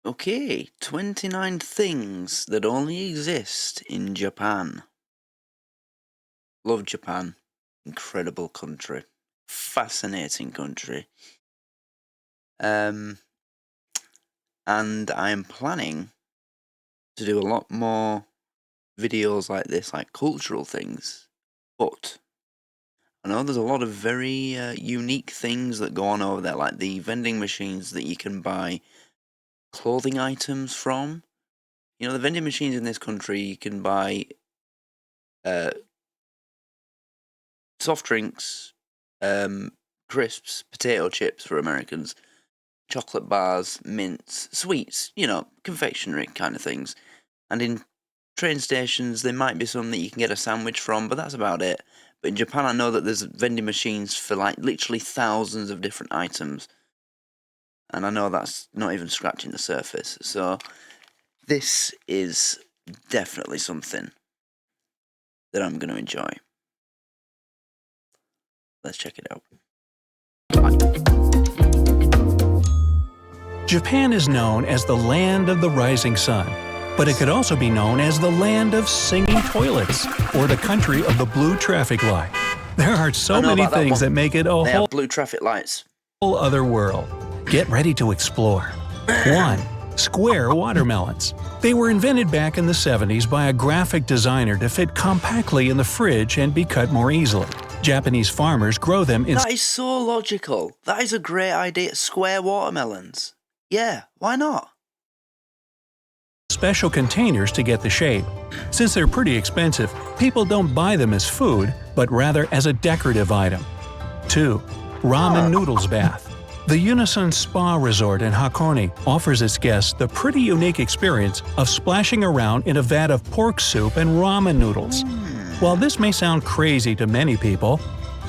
Okay, 29 things that only exist in Japan. Love Japan. Incredible country. Fascinating country. And I'm planning to do a lot more videos like this, like cultural things. But I know there's a lot of very unique things that go on over there, like the vending machines that you can buy clothing items from. You know, the vending machines in this country, you can buy uh, soft drinks, crisps, potato chips for Americans, chocolate bars, mints, sweets, you know, confectionery kind of things. And in train stations, there might be some that you can get a sandwich from, but that's about it. But in Japan, I know that there's vending machines for like literally thousands of different items. And I know that's not even scratching the surface. So this is definitely something that I'm going to enjoy. Let's check it out. Japan is known as the land of the rising sun, but it could also be known as the land of singing toilets or the country of the blue traffic light. There are so many things that make it a They whole have blue traffic lights. other world. Get ready to explore. 1. Square watermelons. They were invented back in the 70s by a graphic designer to fit compactly in the fridge and be cut more easily. Japanese farmers grow them in That is so logical. That is a great idea. Square watermelons. Yeah, why not? special containers to get the shape. Since they're pretty expensive, people don't buy them as food, but rather as a decorative item. 2. Ramen noodles bath. The Unison Spa Resort in Hakone offers its guests the pretty unique experience of splashing around in a vat of pork soup and ramen noodles. While this may sound crazy to many people,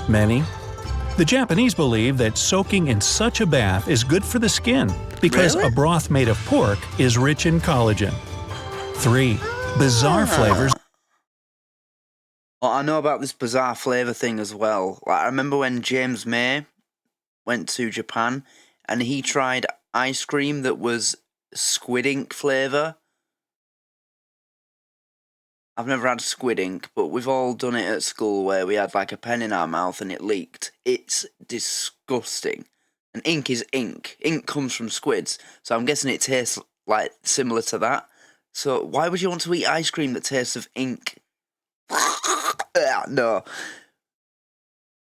the Japanese believe that soaking in such a bath is good for the skin because Really? a broth made of pork is rich in collagen. 3. Bizarre flavors. Well, I know about this bizarre flavour thing as well. Like, I remember when James May went to Japan and he tried ice cream that was squid ink flavour. I've never had squid ink, but we've all done it at school where we had like a pen in our mouth and it leaked. It's disgusting. And ink is ink. Ink comes from squids, so I'm guessing it tastes like similar to that. So why would you want to eat ice cream that tastes of ink? No.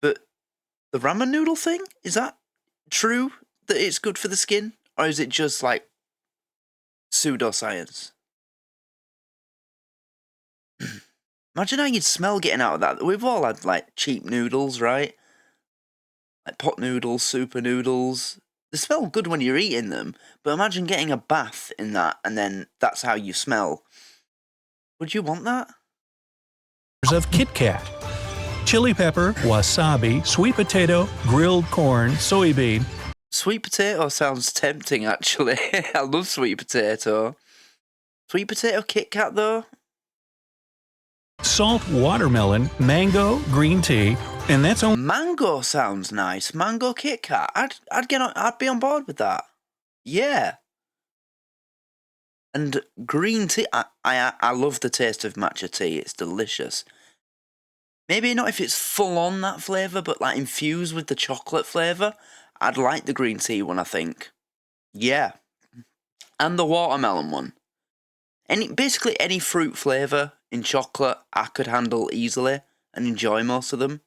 But the ramen noodle thing, is that true that it's good for the skin? Or is it just like pseudoscience? Imagine how you'd smell getting out of that. We've all had like cheap noodles, right? Like pot noodles, super noodles. They smell good when you're eating them, but imagine getting a bath in that and then that's how you smell. Would you want that? Of Kit Kat. Chili pepper, wasabi, sweet potato, grilled corn, soybean. Sweet potato sounds tempting, actually. I love sweet potato. Sweet potato Kit Kat, though? Salt watermelon, mango, green tea, and that's only Mango sounds nice. Mango Kit Kat. I'd be on board with that. Yeah. And green tea. I love the taste of matcha tea. It's delicious. Maybe not if it's full on that flavour, but like infused with the chocolate flavour. I'd like the green tea one, I think. Yeah. And the watermelon one. Basically any fruit flavour in chocolate I could handle easily and enjoy most of them.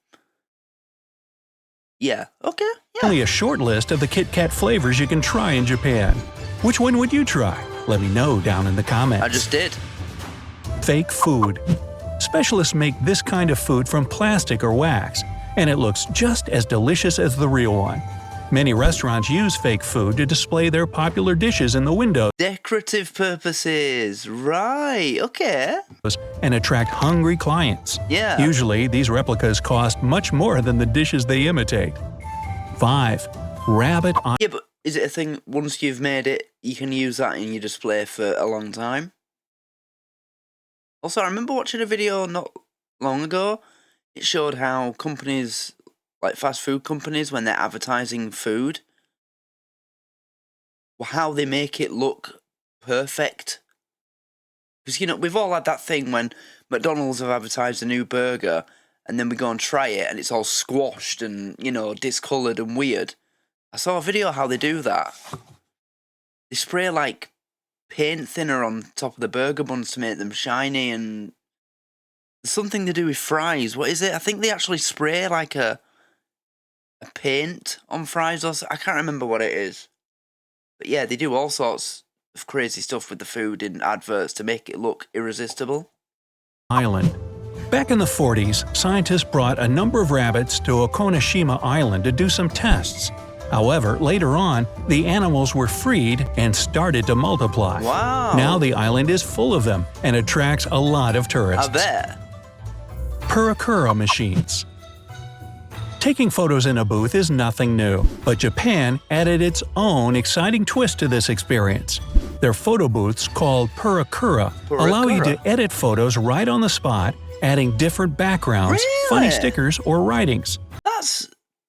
Yeah, okay, yeah. only a short list of the Kit Kat flavors you can try in Japan. Which one would you try? Let me know down in the comments. I just did. Fake food. Specialists make this kind of food from plastic or wax, and it looks just as delicious as the real one. Many restaurants use fake food to display their popular dishes in the windows Decorative purposes. Right, okay. and attract hungry clients. Yeah. Usually, these replicas cost much more than the dishes they imitate. 5. Rabbit on Yeah, but is it a thing, once you've made it, you can use that in your display for a long time? Also, I remember watching a video not long ago. It showed how companies, like fast food companies, when they're advertising food, how they make it look perfect. Because, you know, we've all had that thing when McDonald's have advertised a new burger and then we go and try it and it's all squashed and, you know, discoloured and weird. I saw a video how they do that. They spray, like, paint thinner on top of the burger buns to make them shiny, and there's something to do with fries. What is it? I think they actually spray, like, a paint on fries or so. I can't remember what it is. But yeah, they do all sorts of crazy stuff with the food in adverts to make it look irresistible. Island. Back in the 40s, scientists brought a number of rabbits to Okoneshima Island to do some tests. However, later on, the animals were freed and started to multiply. Wow! Now the island is full of them and attracts a lot of tourists. I bet. Purakura machines. Taking photos in a booth is nothing new, but Japan added its own exciting twist to this experience. Their photo booths, called Purakura, allow you to edit photos right on the spot, adding different backgrounds, funny stickers, or writings.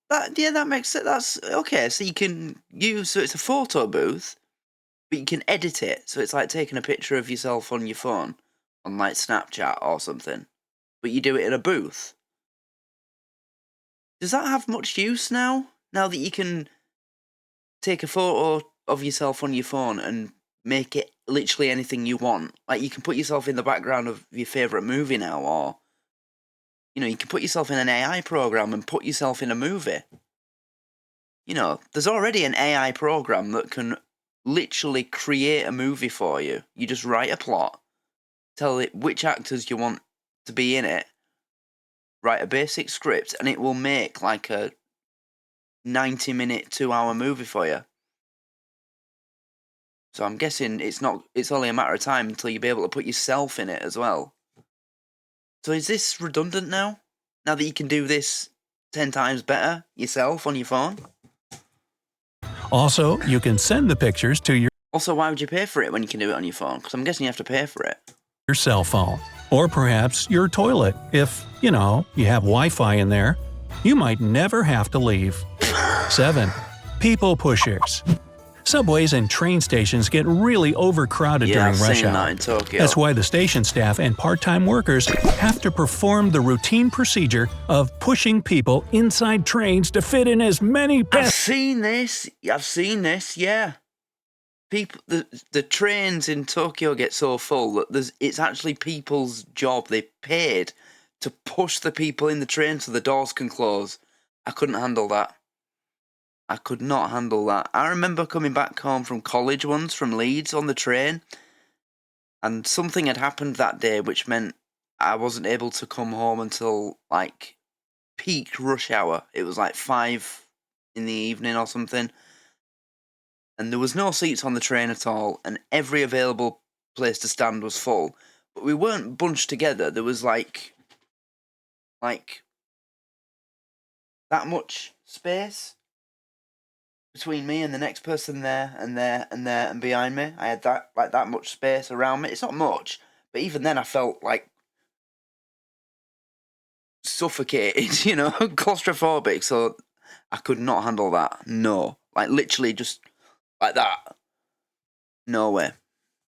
That makes it. That's okay. So you can use, so it's a photo booth, but you can edit it. So it's like taking a picture of yourself on your phone, on like Snapchat or something, but you do it in a booth. Does that have much use now? Now that you can take a photo of yourself on your phone and make it literally anything you want. Like, you can put yourself in the background of your favourite movie now, or, you know, you can put yourself in an AI program and put yourself in a movie. You know, there's already an AI program that can literally create a movie for you. You just write a plot, tell it which actors you want to be in it, write a basic script, and it will make like a 90-minute, 2-hour movie for you. So I'm guessing it's only a matter of time until you'll be able to put yourself in it as well. So is this redundant now? Now that you can do this 10 times better yourself on your phone? Also, you can send the pictures to your Also, why would you pay for it when you can do it on your phone? Because I'm guessing you have to pay for it. cell phone. Or perhaps your toilet. If, you know, you have Wi-Fi in there, you might never have to leave. 7. People pushers. Subways and train stations get really overcrowded during I've rush seen hour. that in Tokyo. That's why the station staff and part-time workers have to perform the routine procedure of pushing people inside trains to fit in as many I've seen this, yeah. People, the trains in Tokyo get so full that it's actually people's job. They paid to push the people in the train so the doors can close. I couldn't handle that. I could not handle that. I remember coming back home from college once, from Leeds, on the train, and something had happened that day which meant I wasn't able to come home until, like, peak rush hour. It was like 5 in the evening or something, and there was no seats on the train at all, and every available place to stand was full. But we weren't bunched together. There was, like that much space between me and the next person there and there and there and behind me. I had that much space around me. It's not much, but even then I felt like suffocated, you know, claustrophobic. So I could not handle that. No, like literally just like that. No way.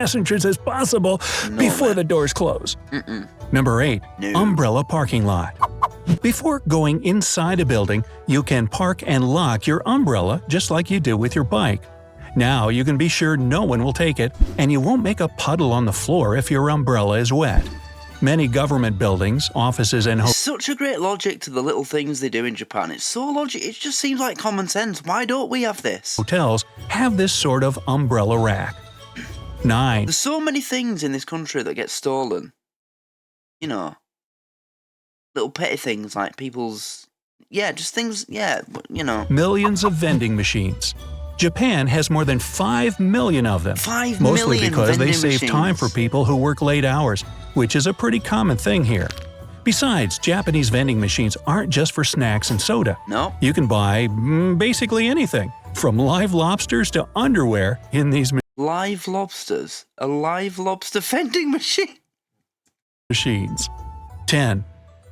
passengers as possible before the doors close. Number 8. No. Umbrella parking lot. Before going inside a building, you can park and lock your umbrella just like you do with your bike. Now you can be sure no one will take it, and you won't make a puddle on the floor if your umbrella is wet. Many government buildings, offices, and Such a great logic to the little things they do in Japan. It's so logic. It just seems like common sense. Why don't we have this? hotels have this sort of umbrella rack. 9. There's so many things in this country that get stolen. You know, little petty things like people's, just things, you know. Millions of vending machines. Japan has more than 5 million of them, 5 mostly million because they vending save time for machines. people who work late hours, which is a pretty common thing here. Besides, Japanese vending machines aren't just for snacks and soda. No. You can buy basically anything, from live lobsters to underwear in these Live lobsters. A live lobster vending machine. machines. 10.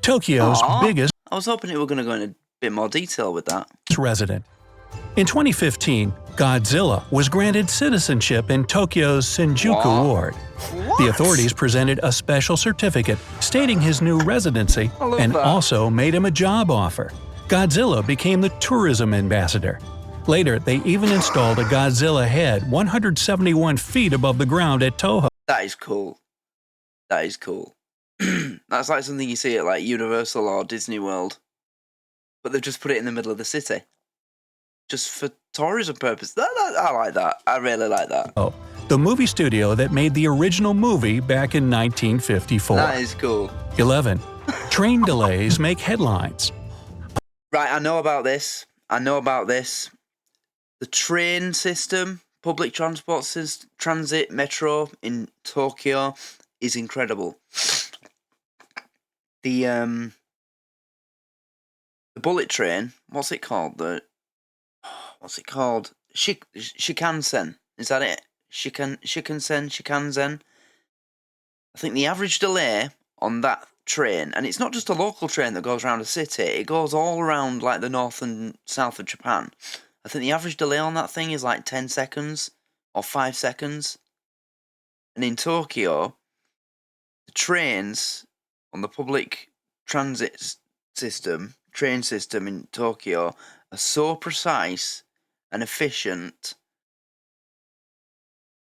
Tokyo's Aw. biggest I was hoping we were going to go into a bit more detail with that. resident. In 2015, Godzilla was granted citizenship in Tokyo's Shinjuku What? ward. What? The authorities presented a special certificate stating his new residency I love and that. also made him a job offer. Godzilla became the tourism ambassador. Later, they even installed a Godzilla head 171 feet above the ground at Toho. That is cool. That is cool. That's like something you see at like Universal or Disney World. But they've just put it in the middle of the city. Just for tourism purposes. I like that. I really like that. The movie studio that made the original movie back in 1954. That is cool. 11. Train delays make headlines. Right, I know about this. The train system, public transport transit, metro in Tokyo is incredible. The bullet train, what's it called? Shinkansen. Is that it? Shinkansen. I think the average delay on that train, and it's not just a local train that goes around a city, it goes all around like the north and south of Japan. I think the average delay on that thing is like 10 seconds or 5 seconds. And in Tokyo, the trains on the public transit system, train system in Tokyo are so precise and efficient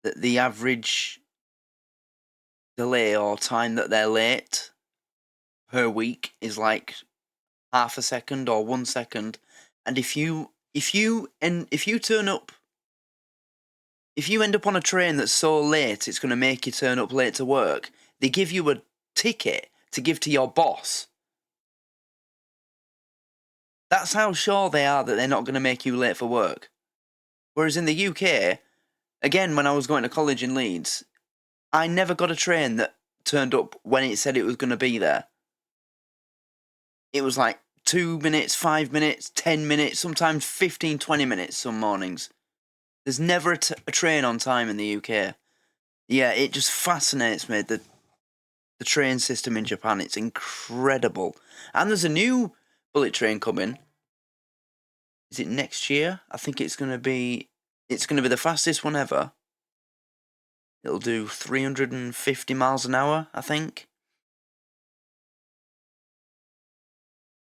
that the average delay or time that they're late per week is like half a second or 1 second. And if you turn up, if you end up on a train that's so late it's going to make you turn up late to work, they give you a ticket to give to your boss. That's how sure they are that they're not going to make you late for work. Whereas in the UK, again, when I was going to college in Leeds, I never got a train that turned up when it said it was going to be there. It was like 2 minutes, 5 minutes, 10 minutes, sometimes 15, 20 minutes some mornings. There's never a train on time in the UK. Yeah, it just fascinates me, the train system in Japan. It's incredible. And there's a new bullet train coming. Is it next year? I think it's going to be the fastest one ever. It'll do 350 miles an hour, I think.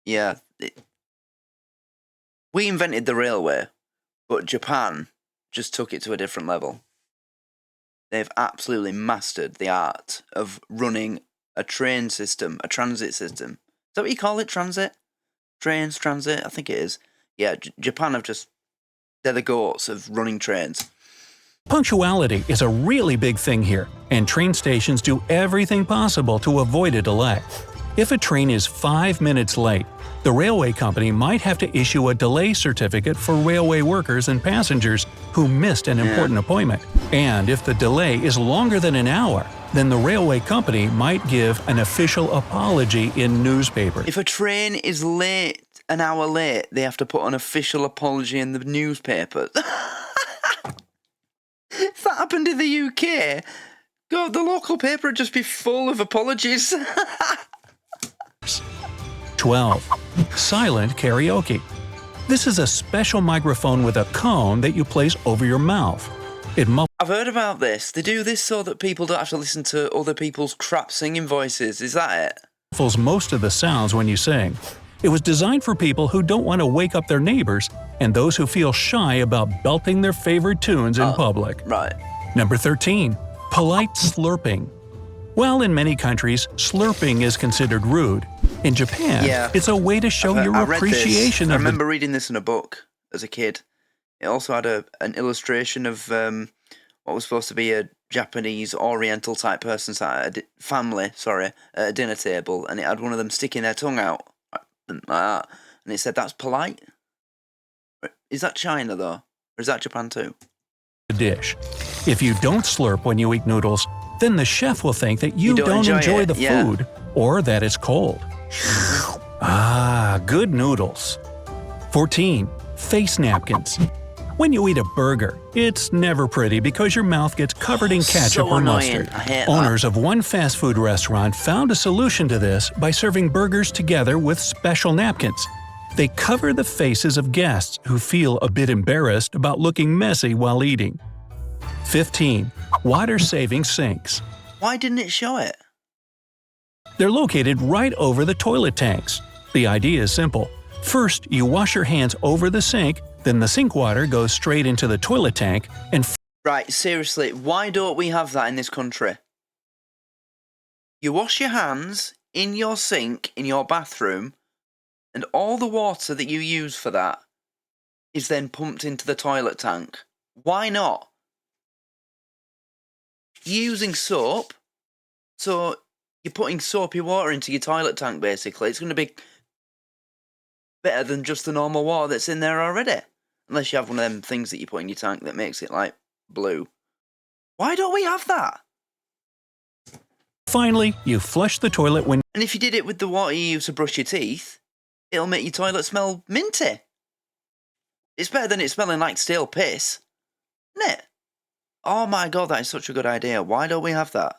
Yeah. We invented the railway, but Japan just took it to a different level. They've absolutely mastered the art of running a train system, a transit system. Is that what you call it, transit? Trains, transit? I think it is. Yeah, Japan they're the goats of running trains. Punctuality is a really big thing here, and train stations do everything possible to avoid a delay. If a train is 5 minutes late, the railway company might have to issue a delay certificate for railway workers and passengers who missed an important appointment. And if the delay is longer than an hour, then the railway company might give an official apology in newspapers. If a train is late, an hour late, they have to put an official apology in the newspapers. If that happened in the UK, God, the local paper would just be full of apologies. 12. Silent karaoke. This is a special microphone with a cone that you place over your mouth. I've heard about this. They do this so that people don't have to listen to other people's crap singing voices. Is that it? Muffles most of the sounds when you sing. It was designed for people who don't want to wake up their neighbors and those who feel shy about belting their favorite tunes in public. Right. Number 13. Polite slurping. While in many countries, slurping is considered rude, in Japan, it's a way to show your appreciation I of remember reading this in a book as a kid. It also had an illustration of what was supposed to be a Japanese Oriental type person sat at family, at a dinner table, and it had one of them sticking their tongue out like that, and it said, "That's polite." Is that China though, or is that Japan too? the dish. If you don't slurp when you eat noodles, then the chef will think that you don't enjoy the food or that it's cold. Good noodles. 14. Face napkins. When you eat a burger, it's never pretty because your mouth gets covered in ketchup or mustard. Owners of one fast food restaurant found a solution to this by serving burgers together with special napkins. They cover the faces of guests who feel a bit embarrassed about looking messy while eating. 15. Water-saving sinks. Why didn't it show it? They're located right over the toilet tanks. The idea is simple. First, you wash your hands over the sink, then the sink water goes straight into the toilet tank and Right, seriously, why don't we have that in this country? You wash your hands in your sink, in your bathroom, and all the water that you use for that is then pumped into the toilet tank. Why not? You're using soap, so you're putting soapy water into your toilet tank, basically. It's going to be better than just the normal water that's in there already. Unless you have one of them things that you put in your tank that makes it, like, blue. Why don't we have that? finally, you flush the toilet when And if you did it with the water you use to brush your teeth, it'll make your toilet smell minty. It's better than it smelling like stale piss, isn't it? Oh my god, that is such a good idea. Why don't we have that?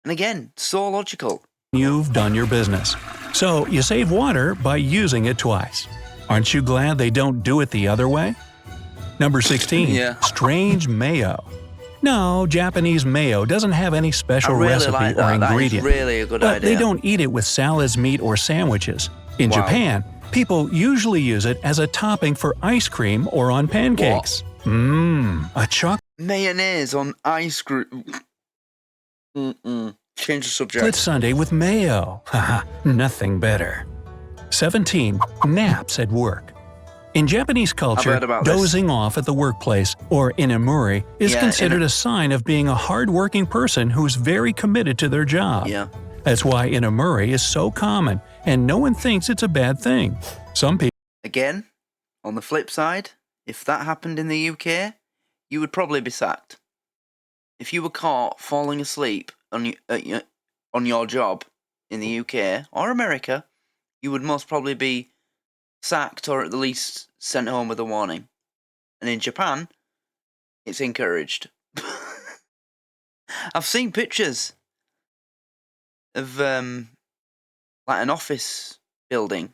And again, so logical. you've done your business. So you save water by using it twice. Aren't you glad they don't do it the other way? Number 16. Yeah. Strange mayo. No, Japanese mayo doesn't have any special I really recipe like or that. ingredient. That is really a good but idea. they don't eat it with salads, meat, or sandwiches. In Wow. Japan, people usually use it as a topping for ice cream or on pancakes. A chocolate Mayonnaise on ice cream. Change the subject. sundae with mayo. Haha, nothing better. 17. Naps at work. In Japanese culture, heard about this. dozing off at the workplace, or inamuri, is Yeah, considered a sign of being a hard-working person who's very committed to their job. Yeah. That's why inamuri is so common, and no one thinks it's a bad thing. Some people Again, on the flip side, if that happened in the UK, you would probably be sacked. If you were caught falling asleep on your job in the UK or America, you would most probably be sacked or at the least sent home with a warning. And in Japan, it's encouraged. I've seen pictures of like an office building.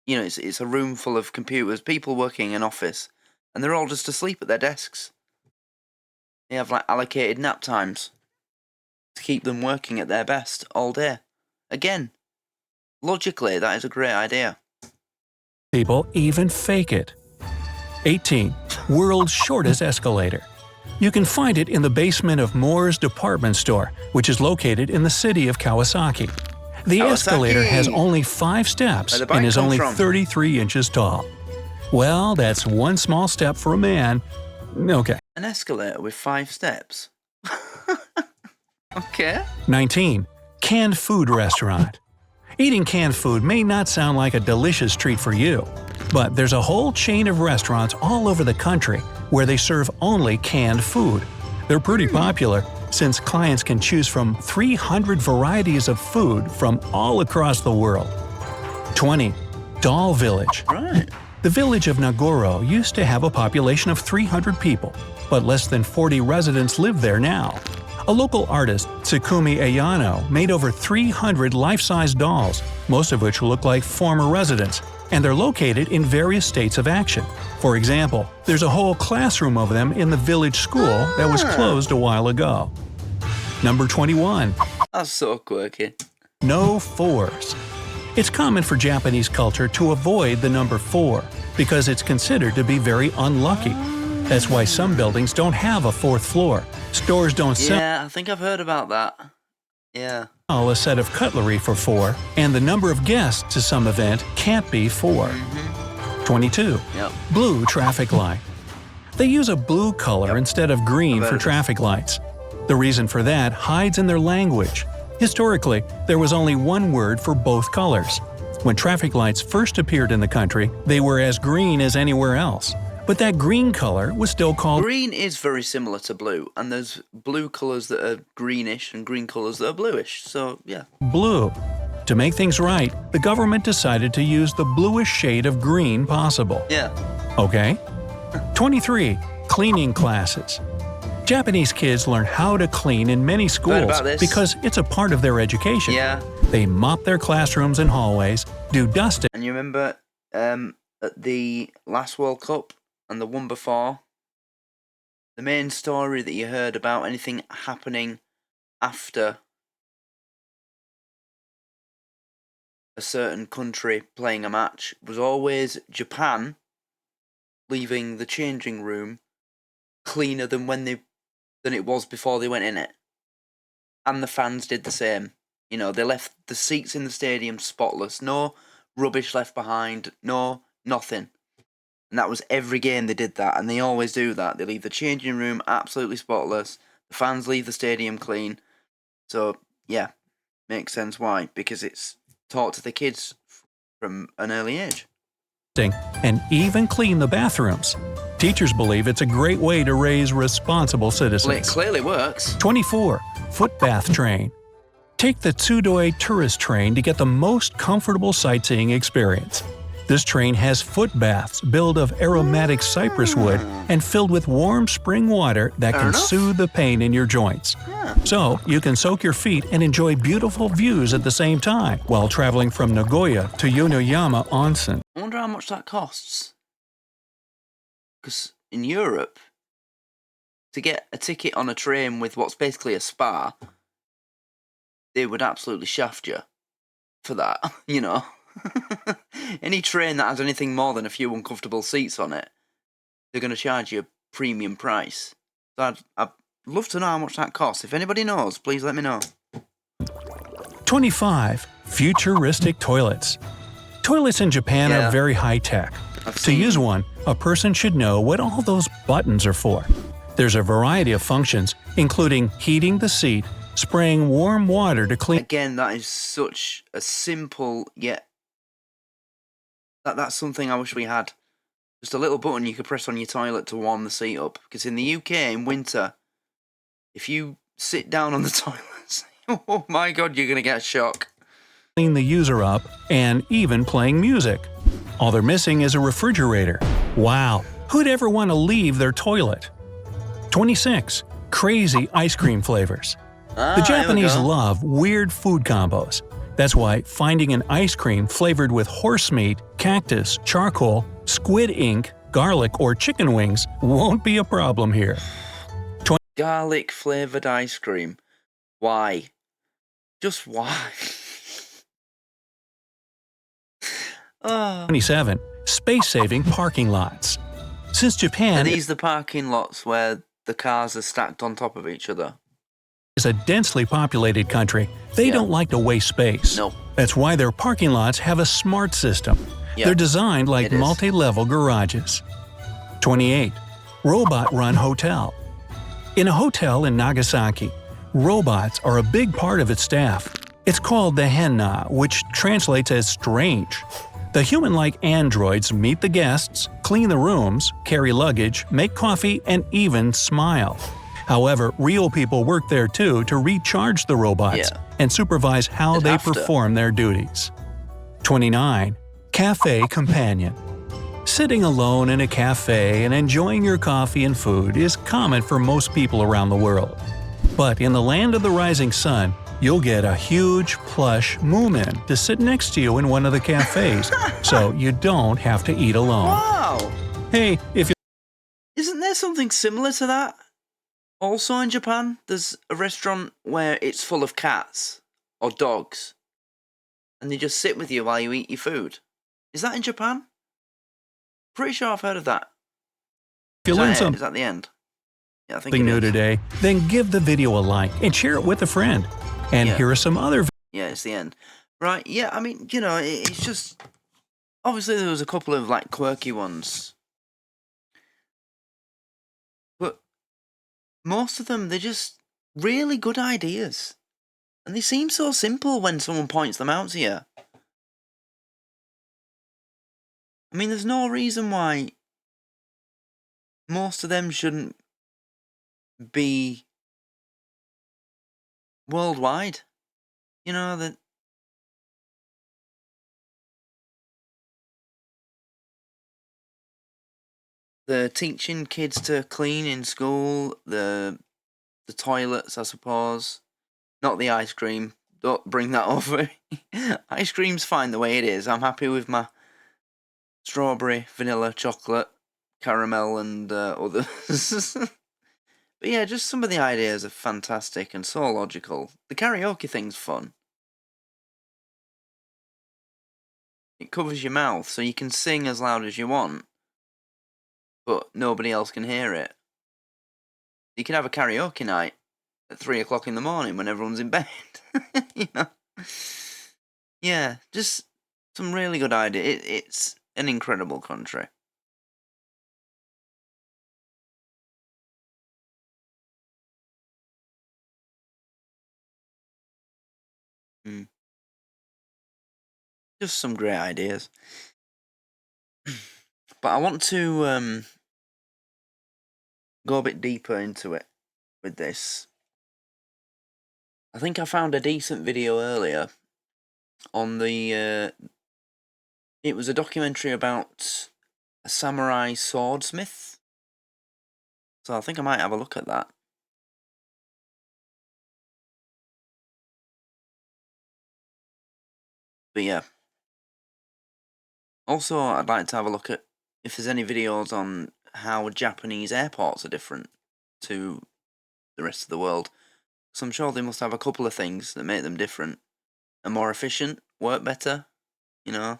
You know, it's a room full of computers, people working in office, and they're all just asleep at their desks. They have like allocated nap times to keep them working at their best all day. Again, logically, that is a great idea. even fake it. 18. World's shortest escalator. You can find it in the basement of Moore's department store, which is located in the city of Kawasaki. The Kawasaki! escalator has only 5 steps Where the and bike is comes only from. 33 inches tall. Well, that's one small step for a man. Okay. An escalator with 5 steps. Okay. 19. Canned food restaurant. Eating canned food may not sound like a delicious treat for you, but there's a whole chain of restaurants all over the country where they serve only canned food. They're pretty popular since clients can choose from 300 varieties of food from all across the world. 20. Doll Village. Right. The village of Nagoro used to have a population of 300 people, but less than 40 residents live there now. A local artist, Tsukumi Ayano, made over 300 life-size dolls, most of which look like former residents, and they're located in various states of action. For example, there's a whole classroom of them in the village school that was closed a while ago. Number 21. That's so quirky. No 4s. It's common for Japanese culture to avoid the number 4 because it's considered to be very unlucky. That's why some buildings don't have a 4th floor. Stores don't sell Yeah, I think I've heard about that. Yeah. a set of cutlery for 4, and the number of guests to some event can't be 4. 22. Yep. Blue traffic light. They use a blue color instead of green I've heard for of this. traffic lights. The reason for that hides in their language. Historically, there was only one word for both colors. When traffic lights first appeared in the country, they were as green as anywhere else. But that green color was still called Green is very similar to blue, and there's blue colours that are greenish and green colours that are bluish, so yeah. blue. To make things right, the government decided to use the bluest shade of green possible. Yeah. Okay? 23. Cleaning classes. Japanese kids learn how to clean in many Heard schools about this? because it's a part of their education. Yeah. They mop their classrooms and hallways, do dusting. And you remember at the last World Cup and the one before, the main story that you heard about anything happening after a certain country playing a match was always Japan leaving the changing room cleaner than than it was before they went in it. And the fans did the same. You know, they left the seats in the stadium spotless, no rubbish left behind, no nothing. And that was every game they did that, and they always do that. They leave the changing room absolutely spotless. The fans leave the stadium clean. So, yeah, makes sense why. Because it's taught to the kids from an early age. And even clean the bathrooms. Teachers believe it's a great way to raise responsible Well, it citizens. clearly works. 24. Foot bath train. Take the Tsudoi tourist train to get the most comfortable sightseeing experience. This train has foot baths built of aromatic cypress wood and filled with warm spring water that Fair can enough. soothe the pain in your joints. So, you can soak your feet and enjoy beautiful views at the same time while traveling from Nagoya to Yonoyama Onsen. I wonder how much that costs. Because in Europe, to get a ticket on a train with what's basically a spa, they would absolutely shaft you for that, you know. Any train that has anything more than a few uncomfortable seats on it, they're going to charge you a premium price. So I'd love to know how much that costs. If anybody knows, please let me know. 25. Futuristic toilets. Toilets in Japan Yeah. are very high-tech. I've To seen- use one, a person should know what all those buttons are for. There's a variety of functions, including heating the seat, spraying warm water to clean Again, that is such a simple yet that's something I wish we had. Just a little button you could press on your toilet to warm the seat up. Because in the UK in winter, if you sit down on the toilet, oh my god, you're gonna get a shock. the user up, and even playing music. All they're missing is a refrigerator. Wow, who'd ever want to leave their toilet? 26. Crazy ice cream flavors. The Japanese love weird food combos. That's why finding an ice cream flavored with horse meat, cactus, charcoal, squid ink, garlic, or chicken wings won't be a problem here. Garlic flavoured ice cream. Why? Just why? Oh. 27. Space-saving parking lots. Since Japan Are these the parking lots where the cars are stacked on top of each other? is a densely populated country, they Yeah. don't like to waste space. No. That's why their parking lots have a smart system. Yeah, They're designed like it is. multi-level garages. 28. Robot-run hotel. In a hotel in Nagasaki, robots are a big part of its staff. It's called the henna, which translates as strange. The human-like androids meet the guests, clean the rooms, carry luggage, make coffee, and even smile. However, real people work there too to recharge the robots Yeah. and supervise how They'd they have to. perform their duties. 29. Cafe Companion. Sitting alone in a cafe and enjoying your coffee and food is common for most people around the world. But in the land of the rising sun, you'll get a huge, plush Moomin to sit next to you in one of the cafes, so you don't have to eat alone. Wow! Hey, if Isn't there something similar to that? Also in Japan, there's a restaurant where it's full of cats or dogs, and they just sit with you while you eat your food. Is that in Japan? Pretty sure I've heard of that. you Is learn that it? something Is that the end? Yeah, I think it new is. today, then give the video a like and share it with a friend. And Yeah. here are some other Yeah, it's the end. Right, yeah, I mean, you know, it's just... Obviously, there was a couple of, like, quirky ones. But most of them, they're just really good ideas. And they seem so simple when someone points them out to you. I mean, there's no reason why most of them shouldn't be worldwide. You know, that the teaching kids to clean in school, the toilets, I suppose. Not the ice cream. Don't bring that over. Ice cream's fine the way it is. I'm happy with my strawberry, vanilla, chocolate, caramel, and others. But yeah, just some of the ideas are fantastic and so logical. The karaoke thing's fun. It covers your mouth, so you can sing as loud as you want, but nobody else can hear it. You can have a karaoke night at 3 o'clock in the morning when everyone's in bed. you know? Yeah, just some really good idea. It's an incredible country. Mm. Just some great ideas. But I want to go a bit deeper into it with this. I think I found a decent video earlier on the. It was a documentary about a samurai swordsmith. So I think I might have a look at that. But yeah. Also, I'd like to have a look at if there's any videos on how Japanese airports are different to the rest of the world. So I'm sure they must have a couple of things that make them different and more efficient, work better. You know,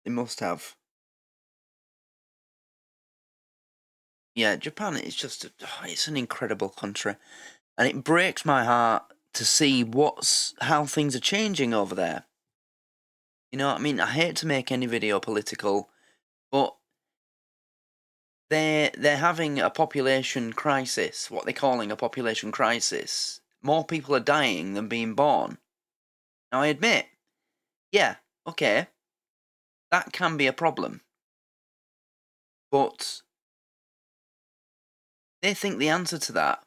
they must have. Yeah, Japan is just it's an incredible country, and it breaks my heart to see how things are changing over there. You know what I mean? I hate to make any video political, but they're having a population crisis, what they're calling a population crisis. More people are dying than being born. Now I admit, yeah, okay, that can be a problem. But they think the answer to that,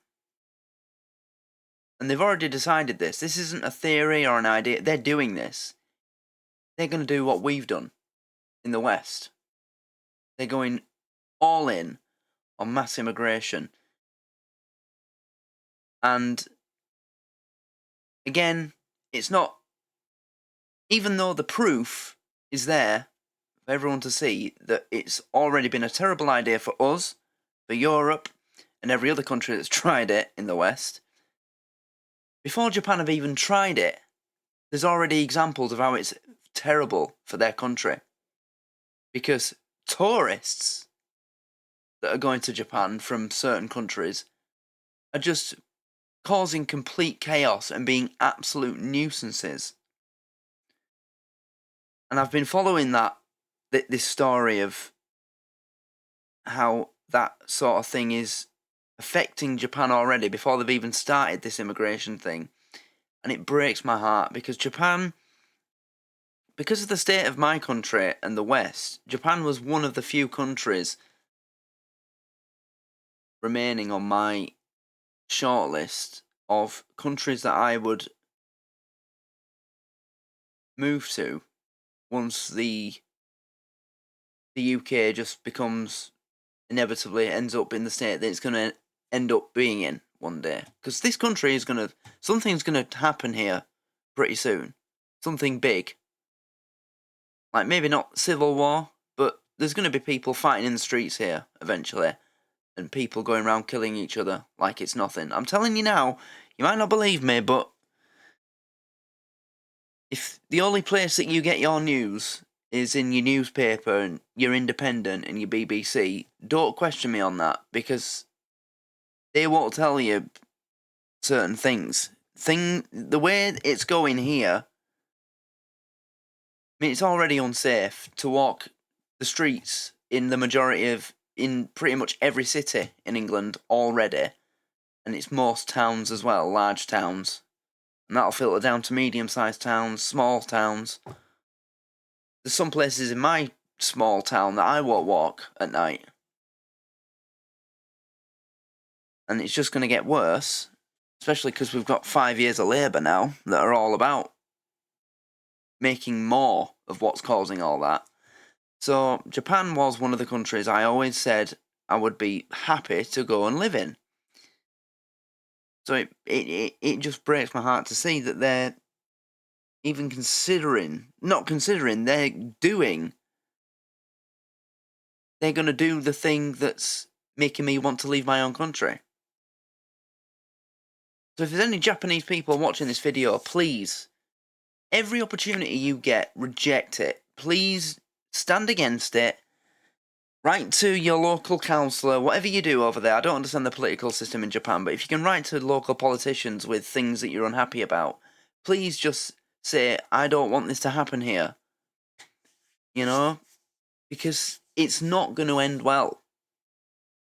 and they've already decided this. This isn't a theory or an idea. They're doing this. They're going to do what we've done in the West. They're going all in on mass immigration. And again, it's not, even though the proof is there for everyone to see that it's already been a terrible idea for us, for Europe, and every other country that's tried it in the West. Before Japan have even tried it, there's already examples of how it's terrible for their country. Because tourists that are going to Japan from certain countries are just causing complete chaos and being absolute nuisances. And I've been following this story of how that sort of thing is affecting Japan already before they've even started this immigration thing. And it breaks my heart because Japan, because of the state of my country and the West, Japan was one of the few countries remaining on my shortlist of countries that I would move to once the UK just becomes inevitably ends up in the state that it's going to end up being in one day. Because this country is going to, something's going to happen here pretty soon. Something big. Like maybe not civil war, but there's going to be people fighting in the streets here eventually. And people going around killing each other like it's nothing. I'm telling you now, you might not believe me, but if the only place that you get your news is in your newspaper and your Independent and your BBC, don't question me on that because they won't tell you certain things. The way it's going here, I mean, it's already unsafe to walk the streets in in pretty much every city in England already, and it's most towns as well, large towns, and that'll filter down to medium-sized towns, small towns. There's some places in my small town that I won't walk at night. And it's just going to get worse, especially because we've got 5 years of Labour now that are all about making more of what's causing all that. So Japan was one of the countries I always said I would be happy to go and live in. So it just breaks my heart to see that they're even considering, not considering, they're doing, they're going to do the thing that's making me want to leave my own country. So if there's any Japanese people watching this video, please, every opportunity you get, reject it. Please stand against it. Write to your local councillor, whatever you do over there. I don't understand the political system in Japan, but if you can write to local politicians with things that you're unhappy about, please just say, I don't want this to happen here. You know? Because it's not going to end well.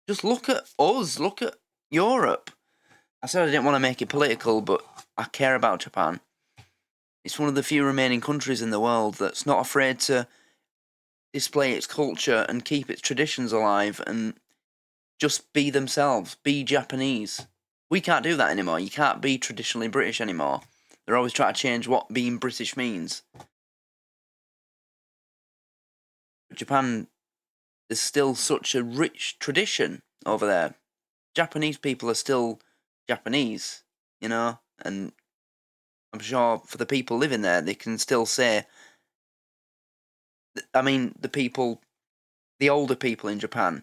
Just look at us, look at Europe. I said I didn't want to make it political, but I care about Japan. It's one of the few remaining countries in the world that's not afraid to display its culture and keep its traditions alive and just be themselves, be Japanese. We can't do that anymore. You can't be traditionally British anymore. They're always trying to change what being British means. But Japan, there's still such a rich tradition over there. Japanese people are still Japanese, you know, and I'm sure for the people living there, they can still say, I mean, the older people in Japan,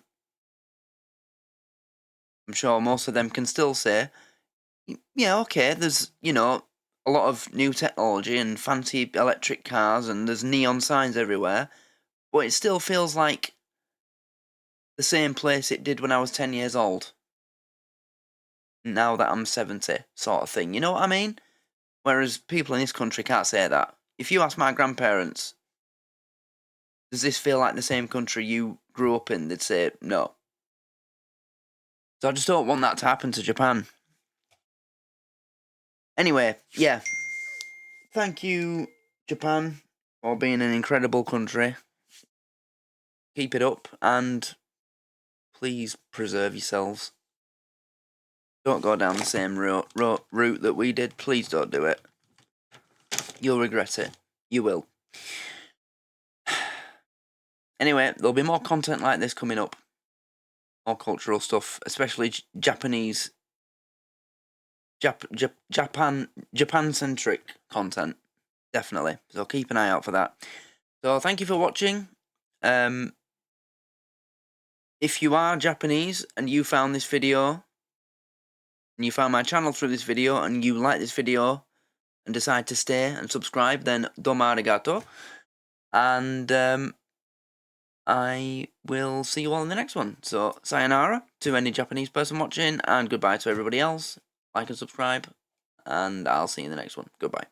I'm sure most of them can still say, yeah, okay, there's, you know, a lot of new technology and fancy electric cars and there's neon signs everywhere, but it still feels like the same place it did when I was 10 years old. Now that I'm 70, sort of thing. You know what I mean? Whereas people in this country can't say that. If you ask my grandparents, does this feel like the same country you grew up in? They'd say no. So I just don't want that to happen to Japan. Anyway, yeah. Thank you, Japan, for being an incredible country. Keep it up, and please preserve yourselves. Don't go down the same route that we did. Please don't do it. You'll regret it. You will. Anyway, there'll be more content like this coming up. More cultural stuff, especially Japanese, Japan-centric content. Definitely. So keep an eye out for that. So thank you for watching. If you are Japanese and you found this video, and you found my channel through this video, and you like this video, and decide to stay and subscribe, then domo arigato. And I will see you all in the next one. So, sayonara to any Japanese person watching, and goodbye to everybody else. Like and subscribe, and I'll see you in the next one. Goodbye.